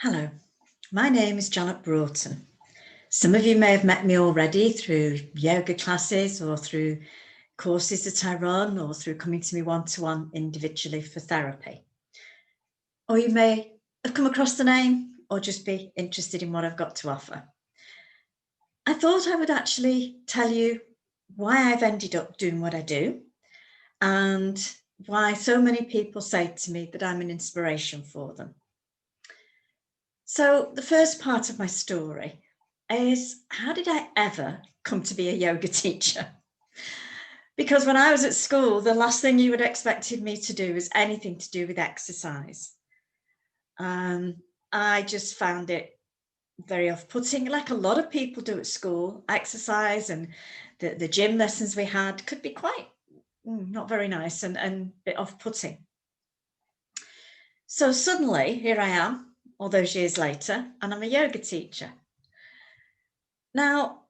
Hello, my name is Janet Broughton. Some of you may have met me already through yoga classes or through courses that I run or through coming to me one-to-one individually for therapy. Or you may have come across the name or just be interested in what I've got to offer. I thought I would actually tell you why I've ended up doing what I do and why so many people say to me that I'm an inspiration for them. So the first part of my story is, how did I ever come to be a yoga teacher? Because when I was at school, the last thing you would have expected me to do was anything to do with exercise. I just found it very off-putting, like a lot of people do at school. Exercise and the gym lessons we had could be quite not very nice and a bit off-putting. So suddenly, here I am, all those years later, and I'm a yoga teacher. Now,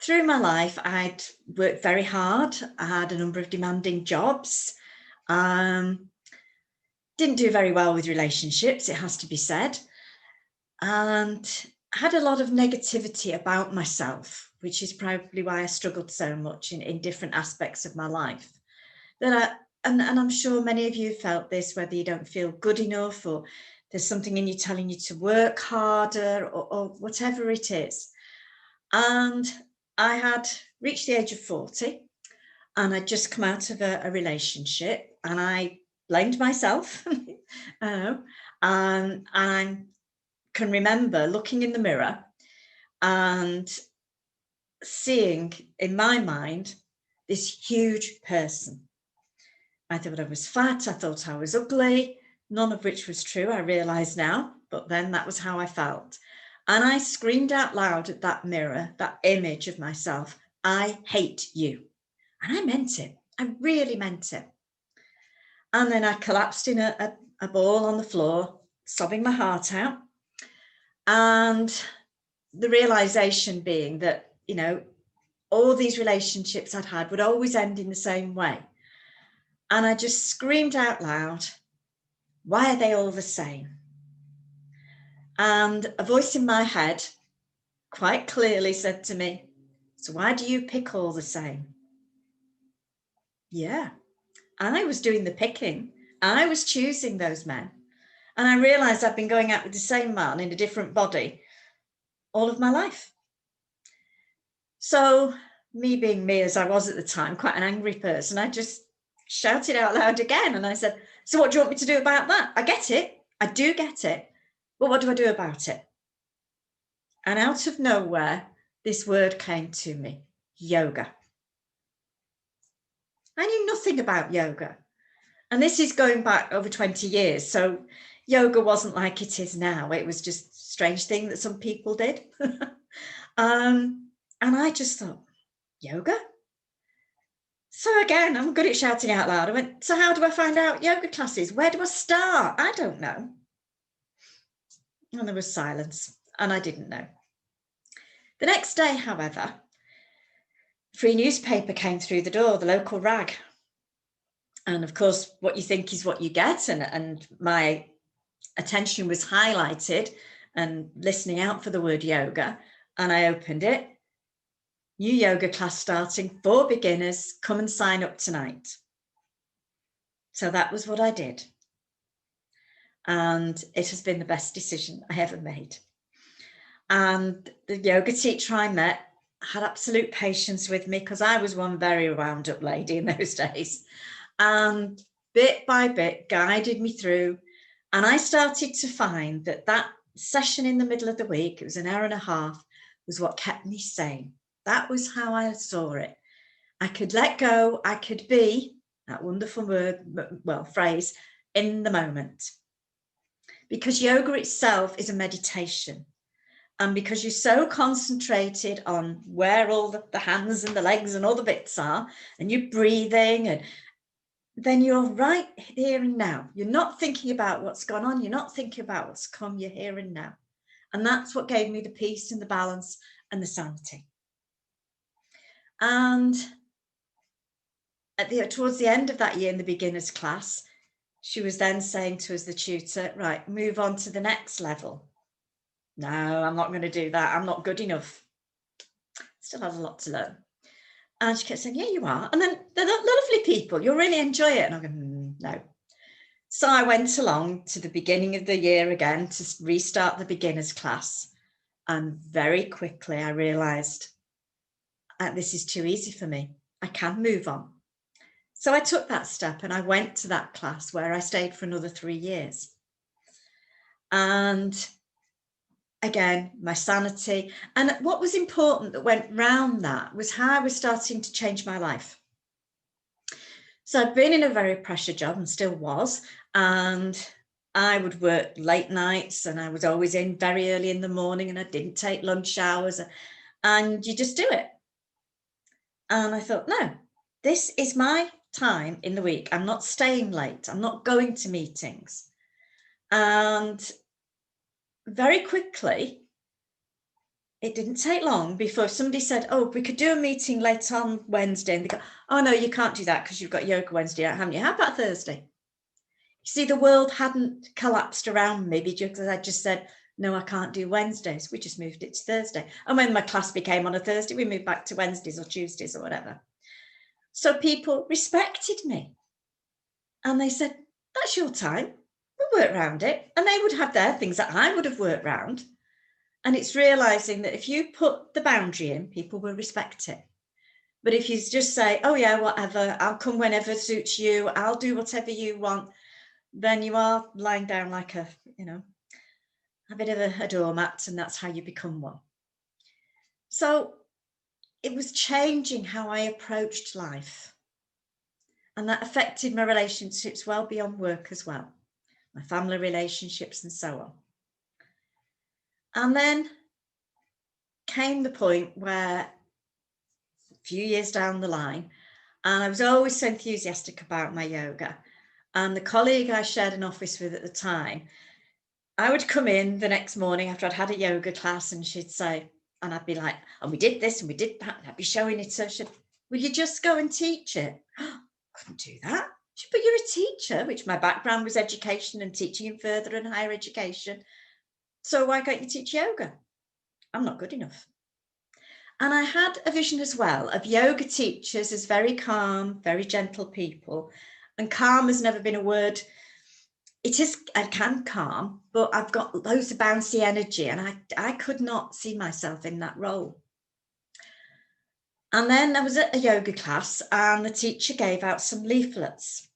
through my life, I'd worked very hard. I had a number of demanding jobs. Didn't do very well with relationships, it has to be said. And had a lot of negativity about myself, which is probably why I struggled so much in different aspects of my life. And I'm sure many of you felt this, whether you don't feel good enough or there's something in you telling you to work harder or whatever it is. And I had reached the age of 40 and I'd just come out of a relationship and I blamed myself. And I can remember looking in the mirror and seeing in my mind this huge person. I thought I was fat, I thought I was ugly, none of which was true, I realise now, but then that was how I felt. And I screamed out loud at that mirror, that image of myself, I hate you. And I meant it, I really meant it. And then I collapsed in a ball on the floor, sobbing my heart out. And the realisation being that, you know, all these relationships I'd had would always end in the same way. And I just screamed out loud, why are they all the same? And a voice in my head quite clearly said to me, so why do you pick all the same? Yeah, I was doing the picking. I was choosing those men. And I realised I'd been going out with the same man in a different body all of my life. So me being me as I was at the time, quite an angry person, I just shouted out loud again. And I said, so what do you want me to do about that? I get it. I do get it. But what do I do about it? And out of nowhere, this word came to me, yoga. I knew nothing about yoga. And this is going back over 20 years. So yoga wasn't like it is now. It was just a strange thing that some people did. And I just thought, yoga? So again, I'm good at shouting out loud. I went, so how do I find out yoga classes? Where do I start? I don't know. And there was silence and I didn't know. The next day, however, free newspaper came through the door, the local rag. And of course, what you think is what you get. And my attention was highlighted and listening out for the word yoga. And I opened it. New yoga class starting for beginners. Come and sign up tonight. So that was what I did. And it has been the best decision I ever made. And the yoga teacher I met had absolute patience with me because I was one very wound up lady in those days. And bit by bit guided me through. And I started to find that that session in the middle of the week, it was an hour and a half, was what kept me sane. That was how I saw it. I could let go, I could be, that wonderful word, well, phrase, in the moment. Because yoga itself is a meditation. And because you're so concentrated on where all the hands and the legs and all the bits are, and you're breathing, and then you're right here and now. You're not thinking about what's gone on. You're not thinking about what's come. You're here and now. And that's what gave me the peace and the balance and the sanity. And towards the end of that year in the beginners class, she was then saying to us, the tutor, right, move on to the next level. No, I'm not going to do that. I'm not good enough. Still had a lot to learn. And she kept saying, yeah, you are. And then they're lovely people. You'll really enjoy it. And I'm going, no. So I went along to the beginning of the year again to restart the beginners class. And very quickly I realised this is too easy for me. I can move on. So I took that step and I went to that class where I stayed for another 3 years. And again, my sanity. And what was important that went round that was how I was starting to change my life. So I'd been in a very pressure job and still was. And I would work late nights and I was always in very early in the morning and I didn't take lunch hours. And you just do it. And I thought, no, this is my time in the week. I'm not staying late. I'm not going to meetings. And very quickly, it didn't take long before somebody said, oh, we could do a meeting later on Wednesday. And they go, oh, no, you can't do that because you've got yoga Wednesday, haven't you? How about Thursday? You see, the world hadn't collapsed around me because I just said, no, I can't do Wednesdays. We just moved it to Thursday. And when my class became on a Thursday, we moved back to Wednesdays or Tuesdays or whatever. So people respected me. And they said, that's your time. We'll work around it. And they would have their things that I would have worked around. And it's realizing that if you put the boundary in, people will respect it. But if you just say, oh yeah, whatever, I'll come whenever suits you, I'll do whatever you want, then you are lying down like a bit of a doormat, and that's how you become one. So it was changing how I approached life. And that affected my relationships well beyond work as well, my family relationships and so on. And then came the point where a few years down the line, and I was always so enthusiastic about my yoga. And the colleague I shared an office with at the time, I would come in the next morning after I'd had a yoga class and she'd say, and I'd be like, and we did this and we did that. And I'd be showing it to her. She'd, will you just go and teach it? Couldn't do that. She, but you're a teacher, which my background was education and teaching in further and higher education. So why can't you teach yoga? I'm not good enough. And I had a vision as well of yoga teachers as very calm, very gentle people. And calm has never been a word. It is, I can calm, but I've got loads of bouncy energy and I could not see myself in that role. And then I was at a yoga class and the teacher gave out some leaflets.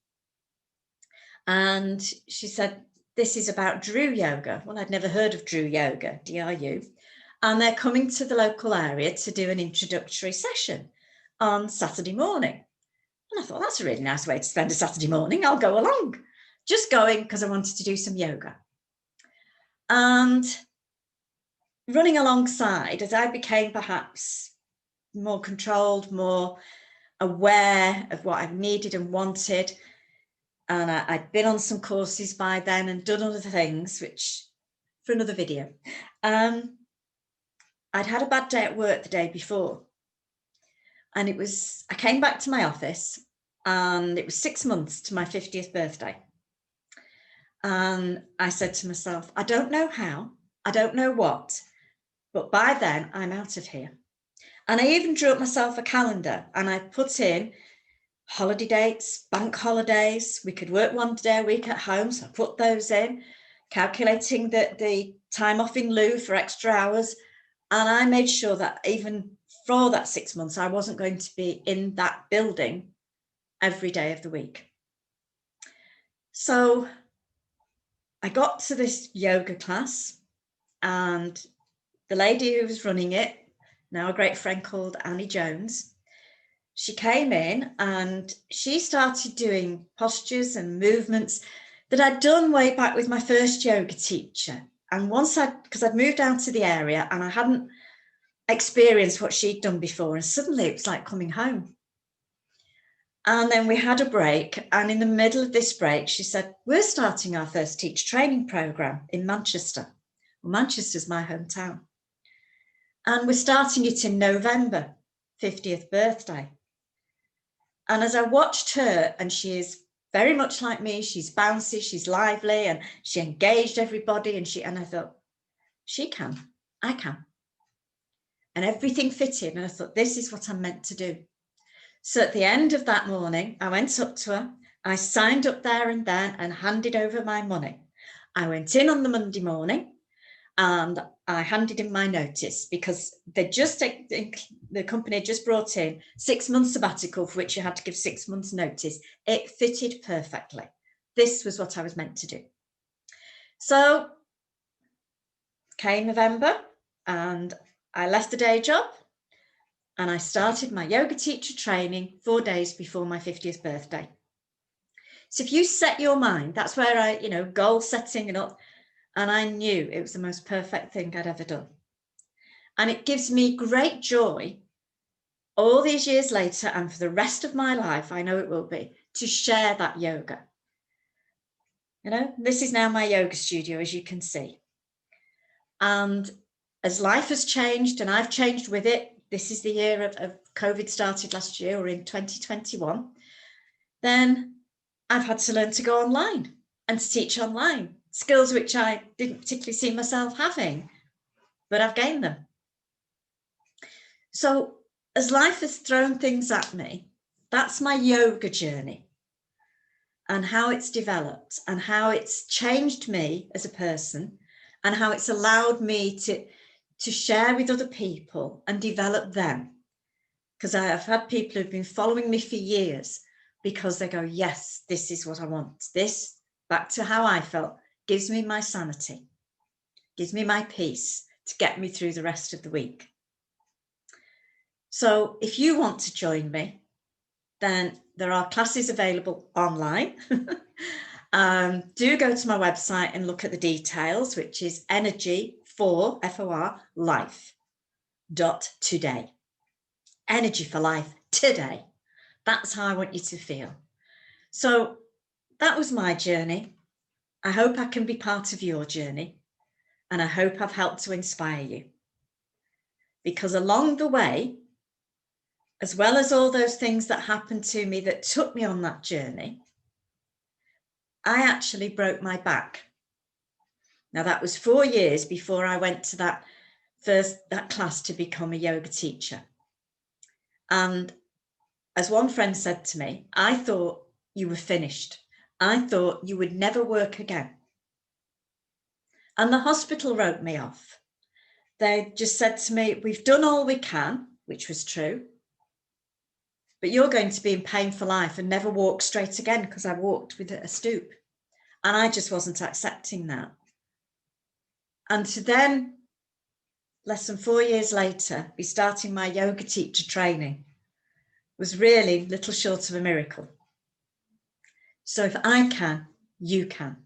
And she said, this is about DRU Yoga. Well, I'd never heard of DRU Yoga, DRU. And they're coming to the local area to do an introductory session on Saturday morning. And I thought, that's a really nice way to spend a Saturday morning. I'll go along. Just going because I wanted to do some yoga. And running alongside, as I became perhaps more controlled, more aware of what I've needed and wanted, and I'd been on some courses by then and done other things, which for another video. I'd had a bad day at work the day before. And I came back to my office and it was 6 months to my 50th birthday. And I said to myself, I don't know how, I don't know what, but by then I'm out of here. And I even drew up myself a calendar and I put in holiday dates, bank holidays. We could work 1 day a week at home. So I put those in, calculating the time off in lieu for extra hours. And I made sure that even for that 6 months, I wasn't going to be in that building every day of the week. So I got to this yoga class and the lady who was running it, now a great friend called Annie Jones, she came in and she started doing postures and movements that I'd done way back with my first yoga teacher. And because I'd moved out to the area and I hadn't experienced what she'd done before, and suddenly it was like coming home. And then we had a break, and in the middle of this break, she said, we're starting our first teacher training program in Manchester. Well, Manchester's my hometown. And we're starting it in November, 50th birthday. And as I watched her, and she is very much like me. She's bouncy, she's lively, and she engaged everybody. And I thought, she can, I can. And everything fitted. And I thought, this is what I'm meant to do. So at the end of that morning, I went up to her. I signed up there and then and handed over my money. I went in on the Monday morning and I handed in my notice, because the company had just brought in 6 months sabbatical for which you had to give 6 months notice. It fitted perfectly. This was what I was meant to do. So came November and I left the day job and I started my yoga teacher training 4 days before my 50th birthday. So if you set your mind, that's where I, goal setting and up, and I knew it was the most perfect thing I'd ever done. And it gives me great joy all these years later, and for the rest of my life, I know it will be, to share that yoga. This is now my yoga studio, as you can see. And as life has changed and I've changed with it, this is the year of COVID started last year, or in 2021, then I've had to learn to go online and to teach online, skills which I didn't particularly see myself having, but I've gained them. So as life has thrown things at me, that's my yoga journey and how it's developed and how it's changed me as a person and how it's allowed me to share with other people and develop them. Because I've had people who've been following me for years because they go, yes, this is what I want. This, back to how I felt, gives me my sanity, gives me my peace to get me through the rest of the week. So if you want to join me, then there are classes available online. Do go to my website and look at the details, which is energy4life.today. Energy for life today. That's how I want you to feel. So that was my journey. I hope I can be part of your journey, and I hope I've helped to inspire you. Because along the way, as well as all those things that happened to me that took me on that journey, I actually broke my back. Now that was 4 years before I went to that class to become a yoga teacher. And as one friend said to me, I thought you were finished. I thought you would never work again. And the hospital wrote me off. They just said to me, we've done all we can, which was true, but you're going to be in pain for life and never walk straight again, because I walked with a stoop. And I just wasn't accepting that. And to then, less than 4 years later, be starting my yoga teacher training was really little short of a miracle. So if I can, you can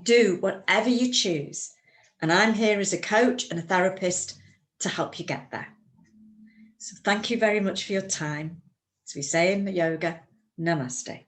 do whatever you choose. And I'm here as a coach and a therapist to help you get there. So thank you very much for your time. As we say in the yoga, namaste.